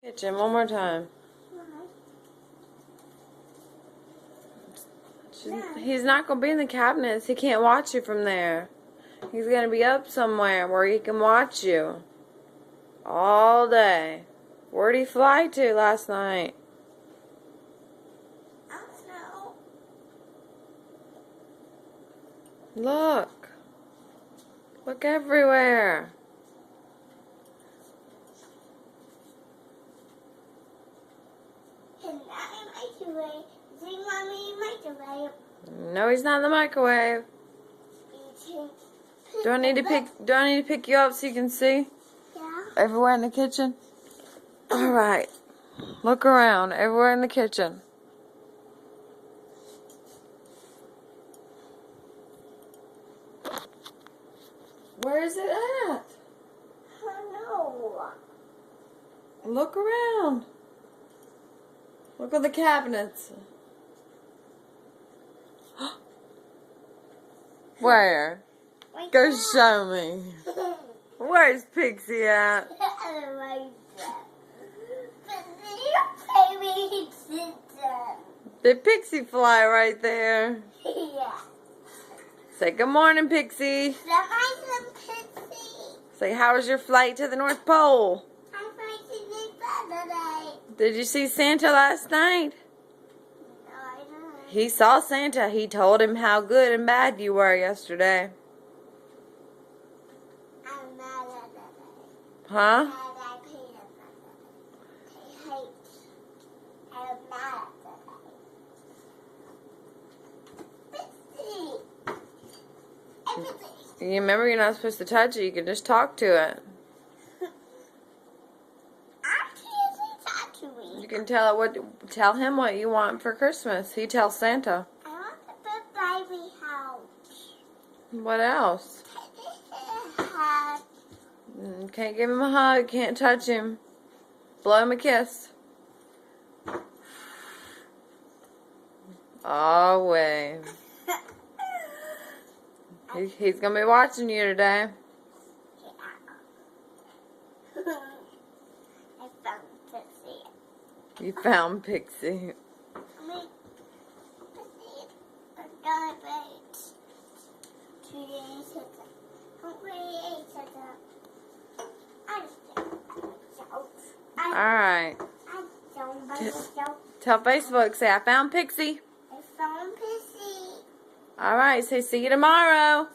Kitchen one more time. He's not going to be in the cabinets. He can't watch you from there. He's going to be up somewhere where he can watch you all day. Where'd he fly to last night? I don't know. Look. Look everywhere. He's not in the microwave. Is he mommy in the microwave? No, he's not in the microwave. Do I need to pick you up so you can see? Yeah. Everywhere in the kitchen? Alright. Look around. Everywhere in the kitchen. Where is it at? Oh no. Look around. Look at the cabinets. Where? Go show me. Where's Pixie at? Did Pixie fly right there? Yeah. Say good morning, Pixie. Say, how was your flight to the North Pole? Did you see Santa last night? He saw Santa. He told him how good and bad you were yesterday. I'm mad at that. Huh? You remember you're not supposed to touch it. You can just talk to it. You can tell him what you want for Christmas. He tells Santa. I want the baby house. What else? Can't give him a hug. Can't touch him. Blow him a kiss. Oh, wait. He's going to be watching you today. I found Pixie. You found Pixie. Alright. Tell Facebook, say I found Pixie. I found Pixie. Alright, say see you tomorrow.